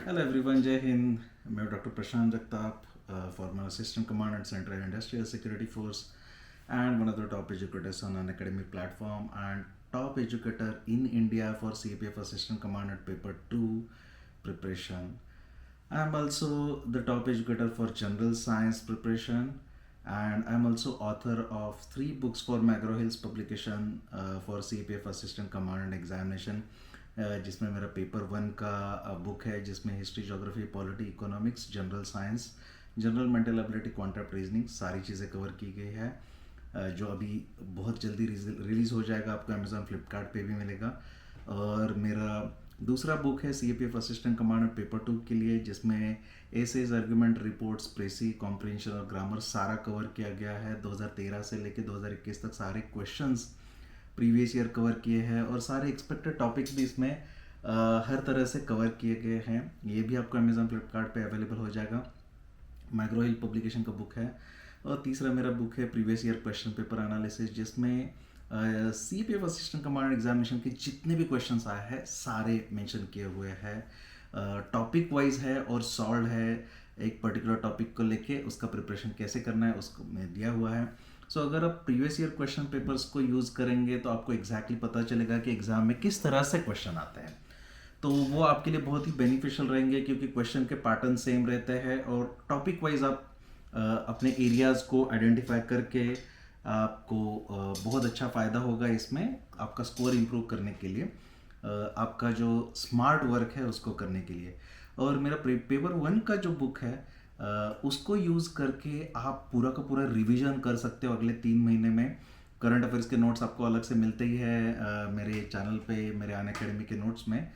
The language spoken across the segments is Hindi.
हेलो एवरीवन, जय हिंद। मैं doctor Prashant Jagtap, former assistant commandant central industrial security force and one of the top educators on an academic platform and top educator in India for CPF assistant commandant paper 2 preparation. I am also the top educator for general science preparation, and I am also author of 3 books for McGraw Hill's publication for CPF assistant commandant examination, जिसमें मेरा पेपर 1 का बुक है, जिसमें history, geography, polity, economics, general science, general mental ability, quantum reasoning, सारी चीज़ें कवर की गई है, जो अभी बहुत जल्दी रिलीज़ हो जाएगा। आपको अमेजोन फ्लिपकार्ट पे भी मिलेगा। और मेरा दूसरा बुक है C A P F assistant commander paper 2 के लिए, जिसमें essays, argument, reports, precis, comprehension और ग्रामर सारा कवर किया गया है। 2013 से लेकर 2021 तक सारे क्वेश्चंस प्रीवियस ईयर कवर किए हैं, और सारे एक्सपेक्टेड टॉपिक्स भी इसमें हर तरह से कवर किए गए हैं। ये भी आपको अमेजोन फ्लिपकार्ट पे अवेलेबल हो जाएगा। मैग्रो हिल पब्लिकेशन का बुक है। और तीसरा मेरा बुक है previous year question paper analysis, जिसमें C P F assistant commander examination के जितने भी क्वेश्चंस आए हैं सारे मेंशन किए हुए हैं। टॉपिक वाइज है और सॉल्व है। एक पर्टिकुलर टॉपिक को लेके उसका प्रिपरेशन कैसे करना है उसको मैं दिया हुआ है। सो अगर आप प्रीवियस ईयर क्वेश्चन पेपर्स को यूज़ करेंगे तो आपको एग्जैक्टली पता चलेगा कि एग्जाम में किस तरह से क्वेश्चन आते हैं। तो वो आपके लिए बहुत ही बेनिफिशियल रहेंगे, क्योंकि क्वेश्चन के पैटर्न सेम रहते हैं और टॉपिक वाइज आप अपने एरियाज़ को आइडेंटिफाई करके आपको बहुत अच्छा फ़ायदा होगा इसमें, आपका स्कोर इम्प्रूव करने के लिए, आपका जो स्मार्ट वर्क है उसको करने के लिए। और मेरा पेपर 1 का जो बुक है उसको यूज़ करके आप पूरा का पूरा रिवीजन कर सकते हो अगले 3 महीने में। करंट अफेयर्स के नोट्स आपको अलग से मिलते ही है मेरे चैनल पे, मेरे अनअकैडमी के नोट्स में।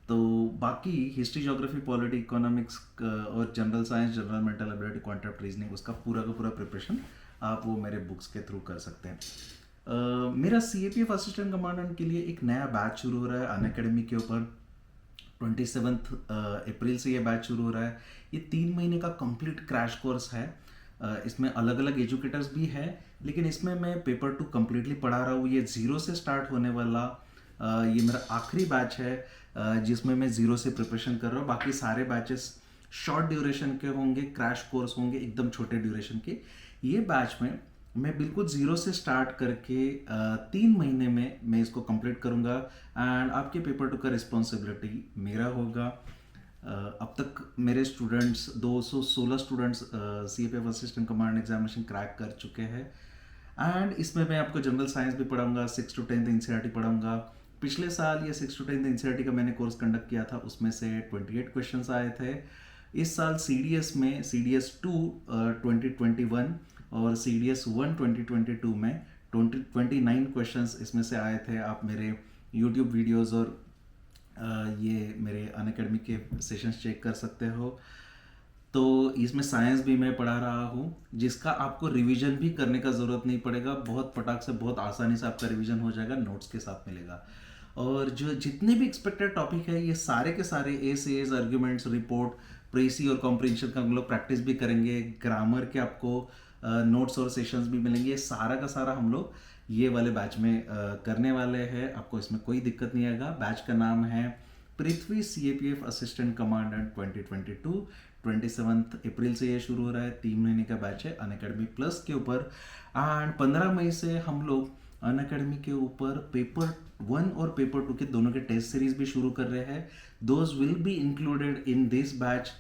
तो बाकी हिस्ट्री, ज्योग्राफी, पॉलिटी, इकोनॉमिक्स और general science, general mental ability, quantum reasoning, उसका पूरा का पूरा प्रिपरेशन आप वो मेरे बुक्स के थ्रू कर सकते हैं। मेरा C A P F assistant commandant के लिए एक नया बैच शुरू हो रहा है अनअकैडमी के ऊपर। 27 अप्रैल से ये बैच शुरू हो रहा है। ये 3 महीने का कंप्लीट क्रैश कोर्स है। इसमें अलग अलग एजुकेटर्स भी हैं, लेकिन इसमें मैं पेपर 2 कम्प्लीटली पढ़ा रहा हूँ। ये ज़ीरो से स्टार्ट होने वाला ये मेरा आखिरी बैच है जिसमें मैं ज़ीरो से प्रिपरेशन कर रहा हूँ। बाकी सारे बैचेस शॉर्ट ड्यूरेशन के होंगे, क्रैश कोर्स होंगे एकदम छोटे ड्यूरेशन के। ये बैच में मैं बिल्कुल ज़ीरो से स्टार्ट करके 3 महीने में मैं इसको कंप्लीट करूँगा, एंड आपके पेपर 2 का रिस्पॉन्सिबिलिटी मेरा होगा। अब तक मेरे students 216 students C A P F assistant command examination crack कर चुके हैं। एंड इसमें मैं आपको जनरल साइंस भी पढ़ाऊंगा, 6 to 10th एनसीईआरटी पढ़ाऊंगा। पिछले साल ये 6 to 10th एनसीईआरटी का मैंने कोर्स कंडक्ट किया था, उसमें से 28 क्वेश्चंस आए थे। इस साल सी डी एस में सी डी एस 2 2021 और सी डी एस 1 2022 में 29 क्वेश्चंस इसमें से आए थे। आप मेरे यूट्यूब वीडियोज़ और ये मेरे अनअकैडमी के सेशंस चेक कर सकते हो। तो इसमें साइंस भी मैं पढ़ा रहा हूँ, जिसका आपको रिवीजन भी करने का ज़रूरत नहीं पड़ेगा। बहुत फटाक से, बहुत आसानी से आपका रिवीजन हो जाएगा, नोट्स के साथ मिलेगा। और जो जितने भी एक्सपेक्टेड टॉपिक है ये सारे के सारे एसेज, आर्ग्यूमेंट्स, रिपोर्ट, प्रेसी और कॉम्प्रिहेंशन का हम लोग प्रैक्टिस भी करेंगे। ग्रामर के आपको नोट्स और सेशंस भी मिलेंगे। ये सारा का सारा हम लोग ये वाले बैच में करने वाले हैं। आपको इसमें कोई दिक्कत नहीं आएगा। बैच का नाम है Prithvi C A P F assistant commandant 2022। 27 April से ये शुरू हो रहा है। 3 महीने का बैच है अनअकैडमी प्लस के ऊपर। एंड 15 मई से हम लोग अनअकैडमी के ऊपर पेपर 1 और पेपर 2 के दोनों के टेस्ट सीरीज भी शुरू कर रहे हैं। Those will be included in this batch.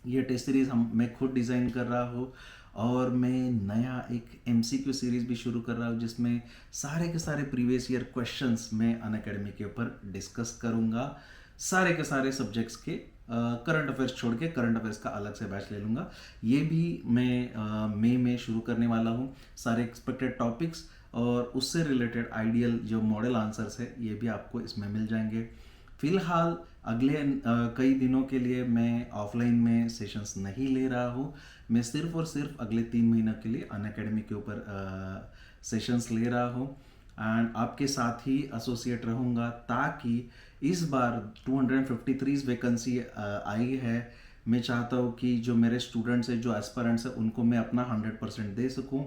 ये टेस्ट सीरीज मैं खुद डिज़ाइन कर रहा हूँ, और मैं नया एक MCQ सीरीज भी शुरू कर रहा हूँ, जिसमें सारे के सारे प्रीवियस ईयर क्वेश्चंस मैं अनअकैडमी के ऊपर डिस्कस करूँगा। सारे के सारे सब्जेक्ट्स के करंट अफेयर्स छोड़ के करंट अफेयर्स का अलग से बैच ले लूँगा। ये भी मैं मई में शुरू करने वाला हूँ। सारे एक्सपेक्टेड टॉपिक्स और उससे रिलेटेड आइडियल जो मॉडल आंसर्स है ये भी आपको इसमें मिल जाएंगे। फिलहाल अगले कई दिनों के लिए मैं ऑफलाइन में सेशंस नहीं ले रहा हूँ। मैं सिर्फ और सिर्फ अगले 3 महीनों के लिए अनअकैडमी के ऊपर सेशंस ले रहा हूँ, एंड आपके साथ ही एसोसिएट रहूँगा, ताकि इस बार 253 वैकेंसी आई है। मैं चाहता हूँ कि जो मेरे स्टूडेंट्स हैं, जो एस्पिरेंट्स हैं, उनको मैं अपना 100% दे सकूँ,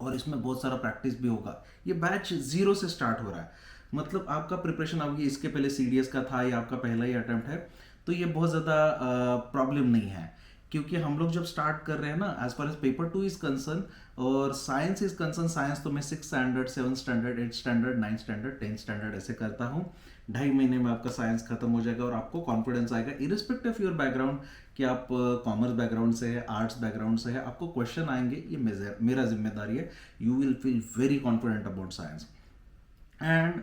और इसमें बहुत सारा प्रैक्टिस भी होगा। ये बैच ज़ीरो से स्टार्ट हो रहा है, मतलब आपका प्रिपरेशन, आपकी इसके पहले CDS का था, ये आपका पहला ही अटेम्प्ट है। तो ये बहुत ज़्यादा प्रॉब्लम नहीं है, क्योंकि हम लोग जब स्टार्ट कर रहे हैं ना, as far as paper 2 is concern और साइंस इज कंसर्न, साइंस तो मैं 6 standard, 7 standard, 8 standard, 9 standard, 10 standard ऐसे करता हूँ। 2.5 महीने में आपका साइंस खत्म हो जाएगा और आपको कॉन्फिडेंस आएगा, इरिस्पेक्टिव ऑफ योर बैकग्राउंड, कि आप कॉमर्स बैकग्राउंड से है, आर्ट्स बैकग्राउंड से है, आपको क्वेश्चन आएंगे, ये मेरा जिम्मेदारी है। You will feel very confident about science. And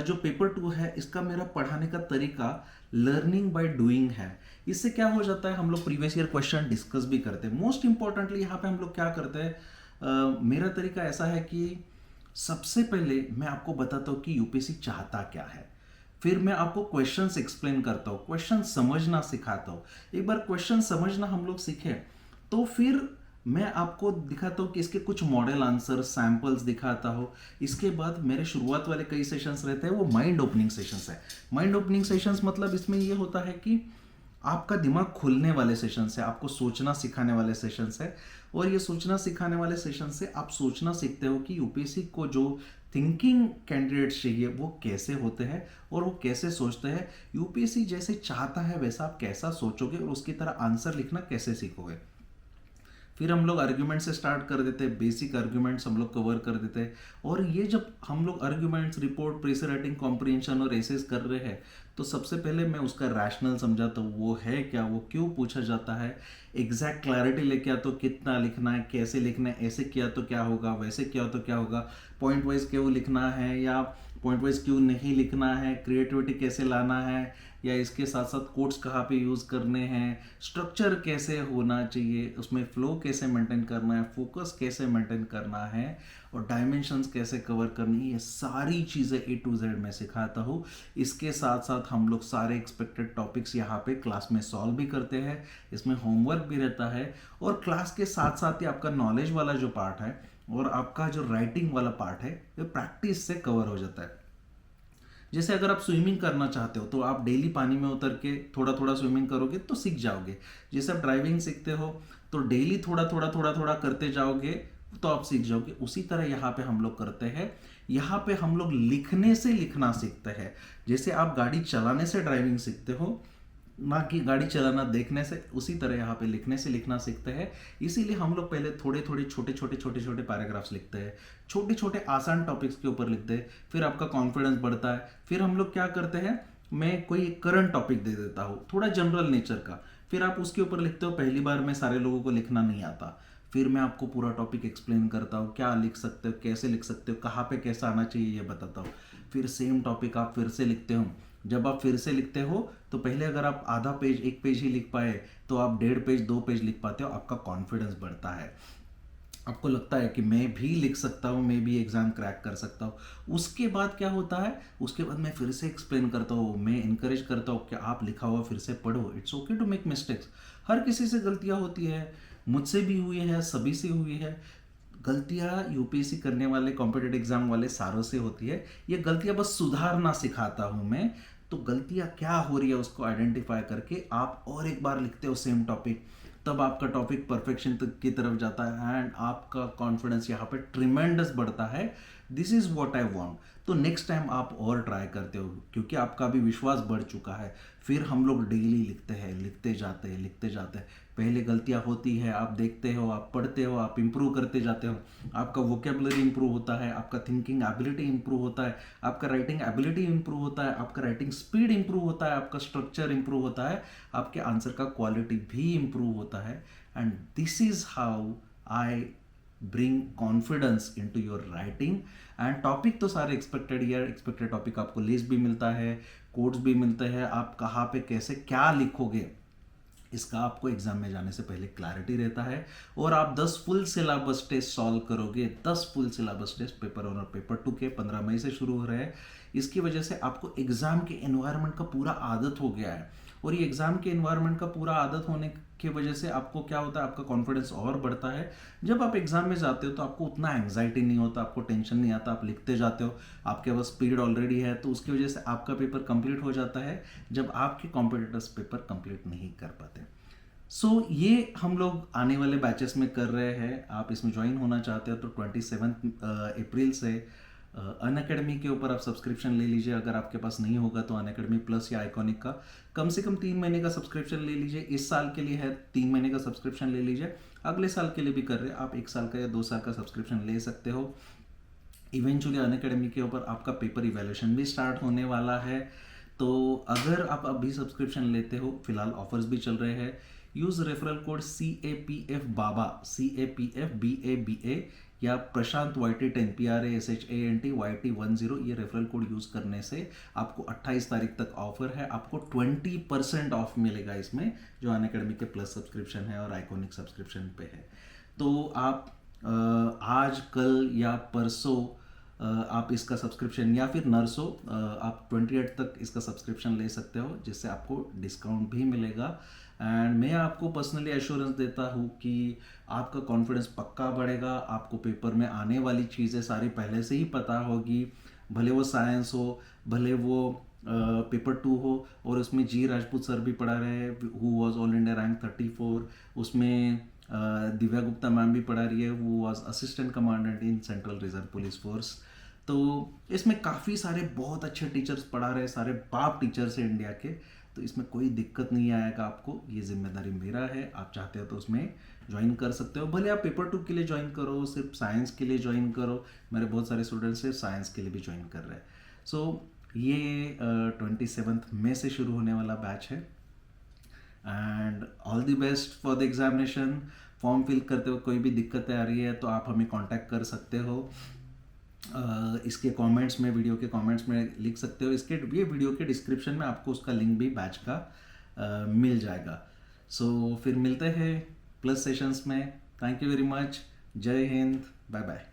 जो पेपर 2 है, इसका मेरा पढ़ाने का तरीका लर्निंग बाय डूइंग है। इससे क्या हो जाता है, हम लोग प्रीवियस ईयर क्वेश्चन डिस्कस भी करते हैं। मोस्ट इंपॉर्टेंटली यहाँ पे हम लोग क्या करते हैं, मेरा तरीका ऐसा है कि सबसे पहले मैं आपको बताता हूँ कि यूपीएससी चाहता क्या है, फिर मैं आपको क्वेश्चंस एक्सप्लेन करता हूँ, क्वेश्चन समझना सिखाता हूँ। एक बार क्वेश्चन समझना हम लोग सीखे तो फिर मैं आपको दिखाता हूँ कि इसके कुछ मॉडल आंसर सैंपल्स दिखाता हूँ। इसके बाद मेरे शुरुआत वाले कई सेशंस रहते हैं, वो माइंड ओपनिंग सेशंस है। माइंड ओपनिंग सेशंस मतलब इसमें ये होता है कि आपका दिमाग खुलने वाले सेशंस है, आपको सोचना सिखाने वाले सेशंस है। और ये सोचना सिखाने वाले सेशन से आप सोचना सीखते हो कि यूपीएससी को जो थिंकिंग कैंडिडेट्स चाहिए वो कैसे होते हैं और वो कैसे सोचते हैं। यूपीएससी जैसे चाहता है वैसा आप कैसा सोचोगे और उसकी तरह आंसर लिखना कैसे सीखोगे। फिर हम लोग आर्ग्यूमेंट से स्टार्ट कर देते हैं, बेसिक आर्ग्यूमेंट्स हम लोग कवर कर देते हैं। और ये जब हम लोग arguments, report, pressure writing, comprehension और एसेस कर रहे हैं तो सबसे पहले मैं उसका रैशनल समझाता हूँ, वो है क्या, वो क्यों पूछा जाता है, एग्जैक्ट क्लैरिटी लेके आता हूँ, कितना लिखना है, कैसे लिखना है, ऐसे किया तो क्या होगा, वैसे किया तो क्या होगा, पॉइंट वाइज क्यों लिखना है या पॉइंट वाइज क्यों नहीं लिखना है, क्रिएटिविटी कैसे लाना है, या इसके साथ साथ कोट्स कहाँ पे यूज़ करने हैं, स्ट्रक्चर कैसे होना चाहिए, उसमें फ्लो कैसे मेंटेन करना है, फोकस कैसे मेंटेन करना है और डायमेंशंस कैसे कवर करनी है, ये सारी चीज़ें A to Z मैं सिखाता हूँ। इसके साथ साथ हम लोग सारे एक्सपेक्टेड टॉपिक्स यहाँ पे क्लास में सॉल्व भी करते हैं, इसमें होमवर्क भी रहता है। और क्लास के साथ साथ ही आपका नॉलेज वाला जो पार्ट है और आपका जो राइटिंग वाला पार्ट है वो प्रैक्टिस से कवर हो जाता है। जैसे अगर आप स्विमिंग करना चाहते हो तो आप डेली पानी में उतर के थोड़ा थोड़ा स्विमिंग करोगे तो सीख जाओगे। जैसे आप ड्राइविंग सीखते हो तो डेली थोड़ा थोड़ा थोड़ा थोड़ा करते जाओगे तो आप सीख जाओगे। उसी तरह यहाँ पे हम लोग करते हैं, यहाँ पे हम लोग लिखने से लिखना सीखते हैं। जैसे आप गाड़ी चलाने से ड्राइविंग सीखते हो, ना कि गाड़ी चलाना देखने से, उसी तरह यहाँ पे लिखने से लिखना सीखते हैं। इसीलिए हम लोग पहले थोड़े थोड़े छोटे छोटे छोटे छोटे पैराग्राफ्स लिखते हैं, छोटे छोटे आसान टॉपिक्स के ऊपर लिखते हैं, फिर आपका कॉन्फिडेंस बढ़ता है। फिर हम लोग क्या करते हैं, मैं कोई करंट टॉपिक दे देता हूँ थोड़ा जनरल नेचर का, फिर आप उसके ऊपर लिखते हो। पहली बार में सारे लोगों को लिखना नहीं आता, फिर मैं आपको पूरा टॉपिक एक्सप्लेन करता हूँ, क्या लिख सकते हो, कैसे लिख सकते हो, कहाँ पे कैसा आना चाहिए ये बताता हूँ। फिर सेम टॉपिक आप फिर से लिखते हो। जब आप फिर से लिखते हो तो पहले अगर आप आधा पेज, एक पेज ही लिख पाए तो आप 1.5 पेज, 2 पेज लिख पाते हो, आपका कॉन्फिडेंस बढ़ता है। आपको लगता है कि मैं भी लिख सकता हूँ, मैं भी एग्जाम क्रैक कर सकता हूँ। उसके बाद क्या होता है, उसके बाद मैं फिर से एक्सप्लेन करता हूँ, मैं इंकरेज करता हूँ कि आप लिखा हुआ फिर से पढ़ो। It's okay to make mistakes. हर किसी से गलतियाँ होती है, मुझसे भी हुई है, सभी से हुई है। गलतियाँ यूपीएससी करने वाले, कॉम्पिटेटिव एग्जाम वाले सारों से होती है। ये गलतियाँ बस सुधारना सिखाता हूँ मैं। तो गलतियाँ क्या हो रही है उसको आइडेंटिफाई करके आप और एक बार लिखते हो सेम टॉपिक, तब आपका टॉपिक परफेक्शन की तरफ जाता है एंड आपका कॉन्फिडेंस यहाँ पे ट्रिमेंडस बढ़ता है। This is what I want. तो नेक्स्ट टाइम आप और ट्राई करते हो क्योंकि आपका भी विश्वास बढ़ चुका है। फिर हम लोग डेली लिखते हैं, लिखते जाते हैं, लिखते जाते हैं। पहले गलतियाँ होती है, आप देखते हो, आप पढ़ते हो, आप इंप्रूव करते जाते हो, आपका वोकेबलरी इंप्रूव होता है, आपका थिंकिंग एबिलिटी इंप्रूव होता है, आपका राइटिंग एबिलिटी इंप्रूव होता है, आपका राइटिंग स्पीड इंप्रूव होता है, आपका स्ट्रक्चर इंप्रूव होता है, आपके आंसर का क्वालिटी भी इंप्रूव होता है। And this is how I bring confidence in to your writing. And topic तो सारे एक्सपेक्टेड, ईयर एक्सपेक्टेड टॉपिक आपको लिस्ट भी मिलता है, कोड्स भी मिलते हैं, आप कहाँ पे कैसे क्या लिखोगे इसका आपको एग्जाम में जाने से पहले क्लैरिटी रहता है। और आप 10 फुल सिलेबस टेस्ट सॉल्व करोगे, 10 फुल सिलेबस टेस्ट पेपर 1 और पेपर 2 के 15 मई से शुरू हो रहे हैं। इसकी वजह से आपको एग्जाम के एनवायरनमेंट का पूरा आदत हो गया है। और ये एग्जाम के एनवायरनमेंट का पूरा आदत होने की वजह से आपको क्या होता है, आपका कॉन्फिडेंस और बढ़ता है। जब आप एग्जाम में जाते हो तो आपको उतना एंग्जाइटी नहीं होता, आपको टेंशन नहीं आता, आप लिखते जाते हो, आपके पास स्पीड ऑलरेडी है, तो उसकी वजह से आपका पेपर कंप्लीट हो जाता है जब आपके कॉम्पिटिटर्स पेपर कंप्लीट नहीं कर पाते। ये हम लोग आने वाले बैचेस में कर रहे हैं। आप इसमें ज्वाइन होना चाहते हो तो 27 अप्रैल से अनअकैडमी के ऊपर आप सब्सक्रिप्शन ले लीजिए। अगर आपके पास नहीं होगा तो अनअकैडमी प्लस या आइकॉनिक का कम से कम 3 महीने का सब्सक्रिप्शन ले लीजिए। इस साल के लिए है 3 महीने का सब्सक्रिप्शन ले लीजिए, अगले साल के लिए भी कर रहे हैं आप 1 साल का या 2 साल का सब्सक्रिप्शन ले सकते हो। इवेंचुअली अनअकैडमी के ऊपर आपका पेपर इवैल्यूएशन भी स्टार्ट होने वाला है। तो अगर आप अभी सब्सक्रिप्शन लेते हो, फिलहाल ऑफर्स भी चल रहे हैं। यूज रेफरल कोड CAPF बाबा, CAPF BABA या प्रशांत YT10 PRASHANT YT10, ये रेफरल कोड यूज करने से आपको 28 तारीख तक ऑफर है। आपको 20% ऑफ मिलेगा इसमें, जो अनअकैडमी के प्लस सब्सक्रिप्शन है और आइकॉनिक सब्सक्रिप्शन पे है। तो आप आज कल या परसों आप इसका सब्सक्रिप्शन, या फिर नरसों आप 28 तक इसका सब्सक्रिप्शन ले सकते हो, जिससे आपको डिस्काउंट भी मिलेगा। एंड मैं आपको पर्सनली एश्योरेंस देता हूँ कि आपका कॉन्फिडेंस पक्का बढ़ेगा। आपको पेपर में आने वाली चीज़ें सारी पहले से ही पता होगी, भले वो साइंस हो, भले वो पेपर 2 हो। और उसमें जी राजपूत सर भी पढ़ा रहे हैं, who was all India rank 34। उसमें दिव्या गुप्ता मैम भी पढ़ा रही है, वो was assistant commandant in central reserve police force. तो इसमें काफ़ी सारे बहुत अच्छे टीचर्स पढ़ा रहे हैं, सारे बाप टीचर्स हैं इंडिया के। तो इसमें कोई दिक्कत नहीं आएगा आपको, ये जिम्मेदारी मेरा है। आप चाहते हो तो उसमें ज्वाइन कर सकते हो, भले आप पेपर 2 के लिए ज्वाइन करो, सिर्फ साइंस के लिए ज्वाइन करो। मेरे बहुत सारे स्टूडेंट्स सिर्फ साइंस के लिए भी ज्वाइन कर रहे हैं। सो ये 27 मई से शुरू होने वाला बैच है। And all the best for the examination. Form fill करते हुए कोई भी दिक्कतें आ रही है तो आप हमें कांटेक्ट कर सकते हो। इसके कमेंट्स में, वीडियो के कमेंट्स में लिख सकते हो। ये वीडियो के डिस्क्रिप्शन में आपको उसका लिंक भी बैच का मिल जाएगा। सो फिर मिलते हैं प्लस सेशंस में। Thank you very much. जय हिंद, बाय बाय।